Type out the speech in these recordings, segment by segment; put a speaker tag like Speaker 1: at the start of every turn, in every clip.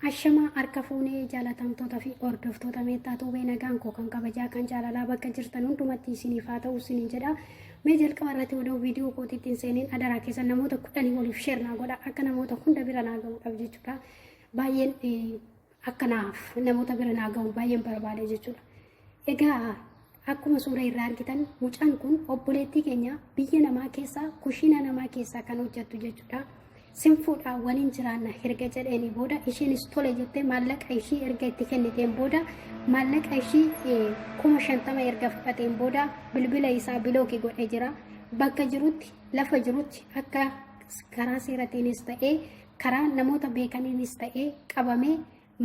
Speaker 1: Ashama harka fuunee jaalatamtoota fi hordoftoota meettaa tuubee nagaan koo kan kabajaa kan jaalalaa bakka jirtan hundumatti isiniif haa ta'u isiniin jedha. Mee jalqaba irratti odoo viidiyoo kootiitiin seeniin adaraa keessan namoota 10 waliif sheer naa godha akka namoota hunda bira naa ga'uudhaaf jechuudha. Baay'een akkanaaf namoota bira naa ga'u baay'een barbaade jechuudha. Egaa akkuma suura irraa argitan mucaan kun obboleettii keenya biyya namaa keessaa kushina namaa keessaa kan hojjettu jechuudha. Sinfuudha waliin jiraanna erga jedhanii booda isheenis tole jettee maallaqa ishii erga itti kenniteen booda maallaqa ishii 50,000 erga fudhateen booda bilbila isaa bilookii godhee jira. Bakka jirutti lafa jirutti akka karaa seeratiinis ta'ee karaa namoota beekaniinis ta'ee qabamee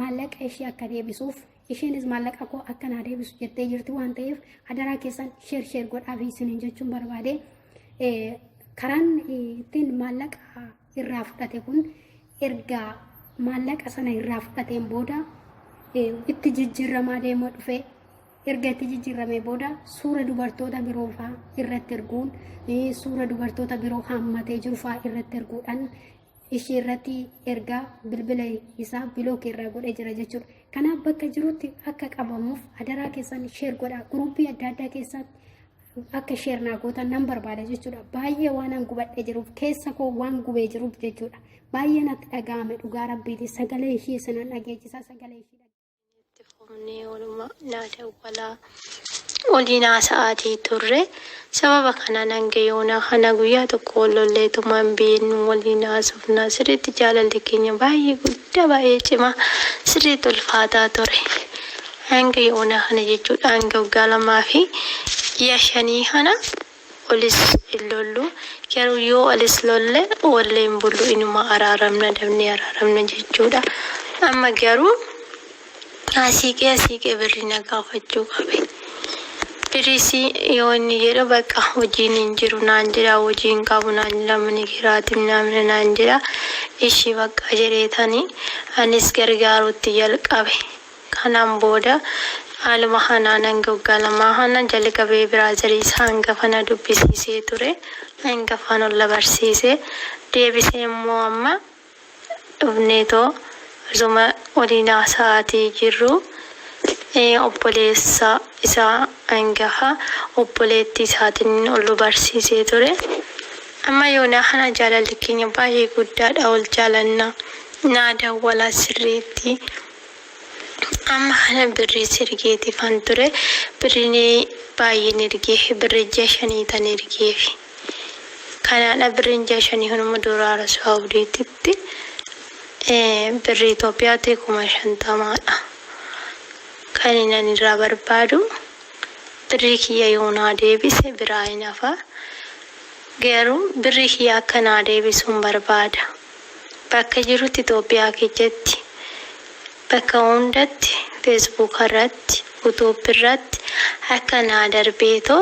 Speaker 1: maallaqa ishii akka deebisuuf isheenis maallaqa koo akka naa deebisu jettee jirti waan ta'eef adaraa keessan sheer godhaa fi isiniin jechuun barbaade. Karaan ittiin maallaqa irraa fudhate kun erga maallaqa sana irraa fudhateen booda itti jijjiiramaa deemaa dhufe erga itti jijjiiramee booda suura dubartoota biroo fa'aa irratti erguun suura dubartoota biroo hammatee jiru fa'aa irratti erguudhaan ishee irratti ergaa bilbila isaa bilookii irraa godhee jira jechuudha. Kanaaf bakka jirutti akka qabamuuf adaraa keessan sheer godhaa. Guruupii adda addaa keessatti akka sheer naa gootan nan barbaada jechuudha. Baay'ee waan an gubadhee jiruuf keessa koo waan gubee jiruuf jechuudha. Baay'ee natti dhaga'ame dhugaa rabbiiti sagalee ishee sanan dhageechisa sagalee ishee.
Speaker 2: Itti fufnee walumaa naada walaa waliinaa sa'aatii turre sababa kanaan hanga yoona kana guyyaa tokko wallollee tumaan beenu waliinaa sufnaa sirriitti jaalalli keenya baay'ee guddaa baay'ee cimaa sirriitti ulfaataa ture. Hanga yoona kana jechuudha hanga waggaa lamaa fi yashanii kana olis illollu garuu yoo olis lolle walleen bullu inuma araaramna dabni araaramna jechuudha. Amma garuu asiiqee birri na gaafachuu qabe. Birisi yoo inni jedhu bakka hojiin hin jiru naan jedha hojiin qabu naan jedha mani kiraatiin naamna naan jedha ishii bakka jedheetanii anis gargaaruutti jalqabe. Kanaan booda haaluma kanaan hanga waggaa lamaa kana jalqabee biraazarii isaa hangafana dubbisiisee ture hangafan olla barsiisee deebisee immoo amma dhufneetoo asuma waliinaa sa'aatii jirru obboleessa isaa hangafa obboleettii isaatiin ol barsiisee ture. Amma yoona kana jaalalli keenya baay'ee guddaadha ol jaalannaa naada walaa sirriitti. Amma kana birrii sirgeeti fan ture birriin baay'een ergee birrii 5 tan ergeef kanaadha birriin 5 hunuma duraara saawudiititti birrii Itoophiyaatti 50,000dha. Kan inni irraa barbaadu birrii kiyya yoonaa deebise biraa hin hafa garuu birrii kiyya akka naa deebisuun barbaada. Bakka jirutti Itoophiyaa keessatti bakka hundatti Facebook irratti YouTube irratti akka naa darbeetoo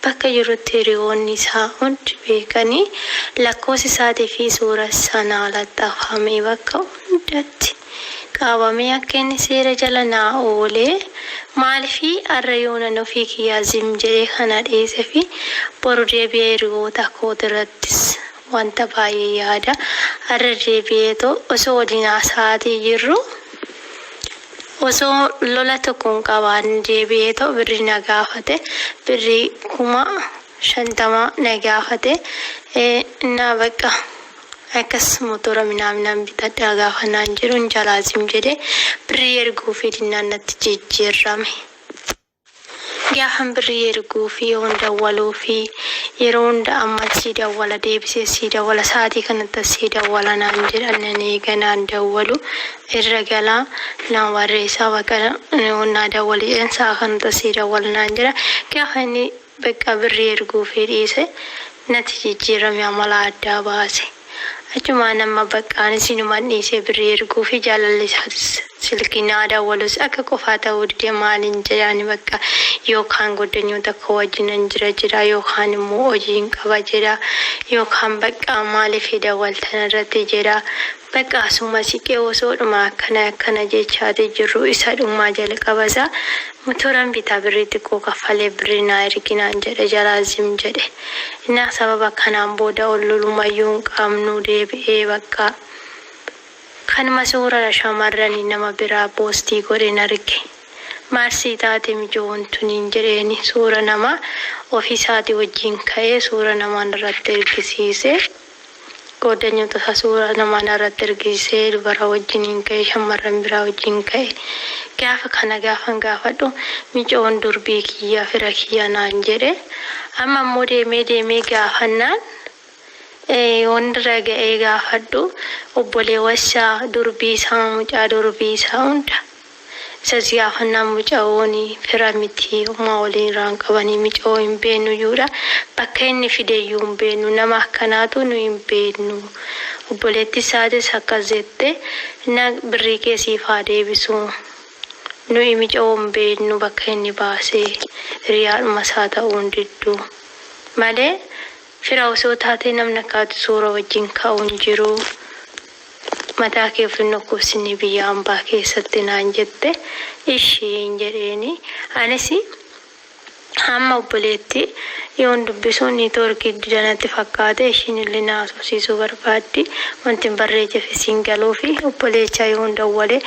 Speaker 2: bakka jirutti hiriyoonni isaa hundi beekanii lakkoofsa isaatii fi suura sanaa laxxafamee bakka hundatti qabamee akka inni seera jala naa oolee maaliifii har'a yoona ofii kiyyaa zim jedhee kana dhiyeessee fi boru deebi'ee hiriyoota kootirrattis wanta baay'ee yaada har'a deebi'eetoo osoo waliinaa sa'aatii jirru osoo lola tokkoon qabaan deebi'eetoo birrii na gaafate birrii 50,000 na gaafate na bakka akkas motora minaaminaan bitadhaa gaafa naan jiru hin jalaasim jedhe birrii erguu fi dinnaan natti jijjiirrame. Gaafan birrii erguu fi hunda waluu fi yeroo hunda amma sii dawwala deebisee sii dawwala sa'aatii kanatti sii dawwala naan jedhan eeganaan dawwalu irra galaa naan warreessaa bakka naa dawwaliidhaan sa'a kanatti sii dawwala naan jedha. Gaafa inni bakka birrii erguu fi dhiise natti jijjiirame amala addaa baase. Achuma nama baqqaan isinumaan dhiisee birrii erguu fi jaalalli isaatis silkii naa dawwalus akka qofaa ta'uu didee maaliin jedhani bakka yookaan goddanyoota koo wajjinan jira yookaan immoo hojiin qaba jedha yookaan bakka maaliif dawwaltan irratti jedha bakka asuma siqee osoodhuma akkana jechaati jirru isa dhumaa jalqabasaa motoraan bitaa birrii xiqqoo kaffalee birrii naa erginaan jedhe jalaazim jedhe. Innaa sababa kanaan booda ol lolumayyuu hin qabnu deebi'ee bakka kanuma suura shamarranii nama biraa poostii godheen arge. Marsii taate mijoon tuniin jedheeni suura nama ofiisaati wajjin ka'ee suura namaan irratti ergisiise. Goddanyoota suura namaan irratti ergisiisee dubara wajjiniin ka'ee shamarran biraa wajjin ka'e. Gaafa kana gaafadhu mijoon durbii kiyyaa fira kiyyaa naan jedhe. Amma immoo deemee gaafannaan wandirra ga'ee gaafadhu obboleewwasaa durbii isaa mucaa durbii isaa hunda. Isas gaafannaan mucaa'ooni fira miti uumaa waliin irraan qabanii mucaa'oo hin beeknu yuudha. Bakka inni fideeyyuu hin beeknu nama akkanaatu nu hin beeknu. Obboleetti isaatis akkas jette na birrii keessiif haa deebisu. Nuyi mucaa'oo hin beeknu bakka inni baasee hiriyaadhuma isaa ta'uun didduu. Malee fira osoo taatee namni akkaatu suura wajjin ka'uun jiru. Mataa kee filannoo kuusinii biyya hambaa keessatti naan jette ishiin jedheeni. Anis hamma obboleetti yoon dubbisuun niitoorkii didanatti fakkaate ishiin illee na haasofsiisuu barbaaddi. Wanti barreecheef isiin galuu fi obboleechaa yoon dawwale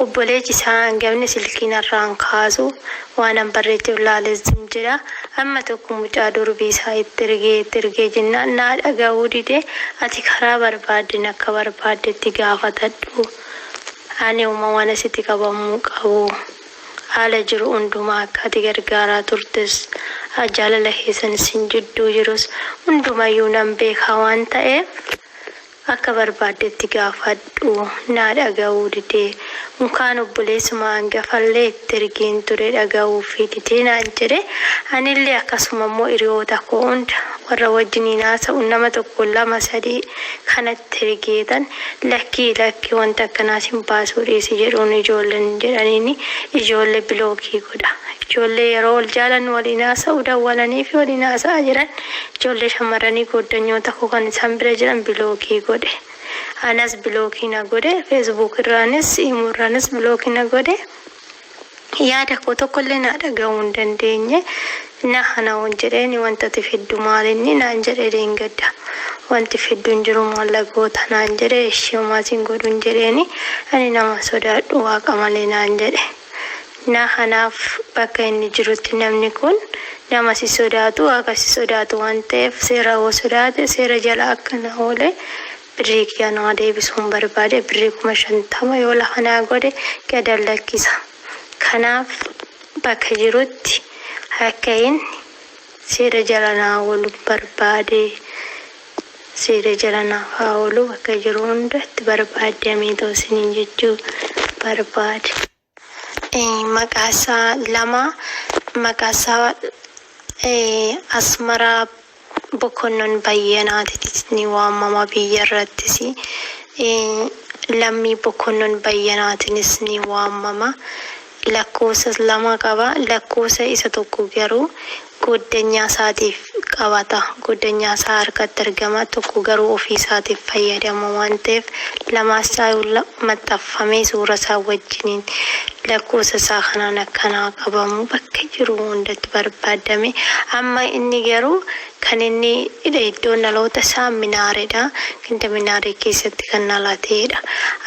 Speaker 2: obboleechi isaa hangafni silkiin irraan kaasu waan barreecheef laalessin jedha. Amma tokko mucaa durbii isaa itti ergee jennaan naa dhaga'uu dide ati karaa barbaadden akka barbaaddetti gaafatadhu. Ani waan asitti qabamuu qabu. Haala jiru hundumaa akka ati gargaaraa turtes jaalala keessan isin jidduu jirus hundumayyuu nan beekaa waan ta'eef akka barbaaddetti gaafadhu. Naa dhaga'uu dide mukaan obboleessuma hangafallee itti ergeen ture dhaga'uu fi didee naan jedhe. Anillee akkasuma immoo hiriyoota koo hunda warra wajjiniin haasa'u nama tokko lama sadii kanatti ergeetan lakkii wanta akkanaas hin baasuu dhiisi jedhuun ijoolleen jedhaniini ijoollee bilookii godha. Ijoollee yeroo wal jaalannu waliin haasa'u dawwalanii fi waliin haasa'aa jiran ijoollee shamarranii goddanyoota koo kan isaan bira jiran bilookii godhe. Anas bilookii na godhe. Facebook irraanis imurraanis bilookii na godhe. Yaada koo tokkollee na dhaga'uu hin dandeenye. Na hanaawwan jedheeni wanta fiddu maalinni naan jedhe deengadda. Wanti fidduun jiru maallagoota naan jedhe ishee maasiin godhuun jedheeni ani nama sodaadhu waaqa malee naan jedhe. Na hanaaf bakka inni jirutti namni kun nama si sodaatu waaqa si sodaatu waan ta'eef seera hoo sodaate seera jala akka na oole. Birrii kiyyaa deebisuun barbaade birrii 50,000 yoo lafa naa godhe gadan lakkisa. Kanaaf bakka jirutti akka inni seera jala naa oolu barbaade. Seera jala naaf haa oolu bakka jiru hundatti barbaadamee toosiniin jechuu barbaade. Maqaasaa lama maqaasaa Asmaraa Bokonnon Bayyanaatiinis ni waamama biyya irrattis. Lammii Bokonnon Bayyanaatiinis ni waamama. Lakkoofsa lama qaba. Lakkoofsa isa tokko garuu goddanyaa isaatiif qabata. Goddanyaa isaa harkatti argama. Tokko garuu ofii isaatiif fayyadama waan ta'eef lamaasaa maxxanfamee suura isaa wajjiniin lakkoofsa isaa kanaan akkanaa qabamu bakka jiru hundatti barbaadame. Amma inni garuu kan inni iddoo dhaloota isaa Minaareedha. Ganda Minaaree keessatti kan dhalateedha.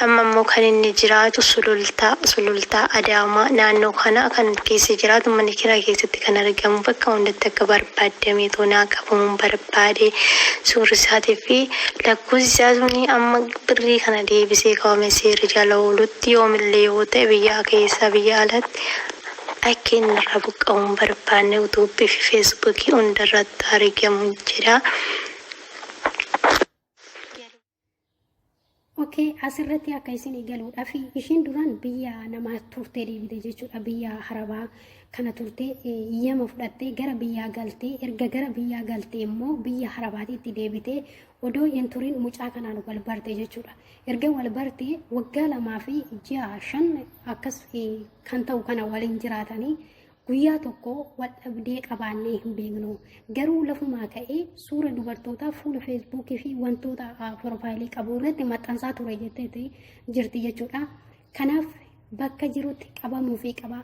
Speaker 2: Amma immoo kan inni jiraatu sulultaa Adaamaa naannoo kana kan keessa jiraatu mana kiraa keessatti kan argamu bakka hundatti akka barbaadame toonaa qabamuun barbaade suurri isaatii fi lakkoofsi isaa suni amma birrii kana deebisee qabame seera jala oolutti yoomillee yoo ta'e biyya keessa biyya alatti akka inni irra buqqa'uun barbaanne yuutuubii fi feesbuukii hundarratti argamu jira.
Speaker 1: Okay, asirratti akka isin galuudhaaf ishiin duraan biyya namaa turtee deebite jechuudha. Biyya harabaa kana turtee iyyama fudhattee gara biyyaa galtee erga gara biyyaa galtee immoo biyya harabaatiitti deebitee odoo hin turin mucaa kanaan wal barte jechuudha. Erga wal barte waggaa 2.5 akkas kan ta'u kana waliin jiraatanii guyyaa tokko wal dhabdee qabaannee hin beeknu. Garuu lafumaa ka'ee suura dubartootaa fuula feesbuukii fi wantoota profaayilii qabu irratti maxxansaa ture jettee jirti jechuudha. Kanaaf bakka jirutti qabamuu fi qaba.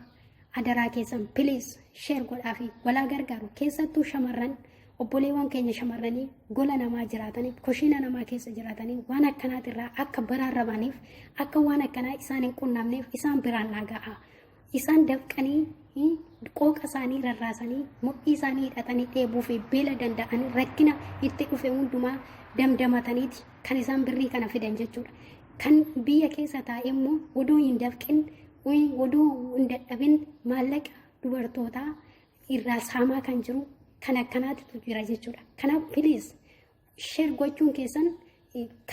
Speaker 1: Adaraa keessan please share godhaa fi walaa gargaaru. Keessattuu shamarran obboleewwan keenya shamarranii gola namaa jiraataniif kushina namaa keessa jiraatanii waan akkanaatirraa akka baraarramaniif akka waan akkanaa isaan hin qunnamneef isaan biraan naga'a. Isaan dafqanii qooqa isaanii rarraasanii mudhii isaanii hidhatanii dheebuu fi beela danda'anii rakkina itti dhufe hundumaa damdamataniiti kan isaan birrii kana fidan jechuudha. Kan biyya keessa taa'e immoo oduu hin dafqin oduu hin dadhabin maallaqa dubartootaa irraa saamaa kan jiru kan akkanaatitu jira jechuudha. Kanaaf please share gochuun keessan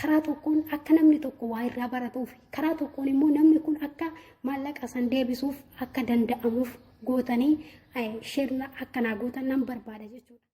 Speaker 1: karaa tokkoon akka namni tokko waa irraa baratuuf karaa tokkoon immoo namni kun akka maallaqa san deebisuuf akka danda'amuuf gootanii share akkanaa gootan nan barbaada jechuudha.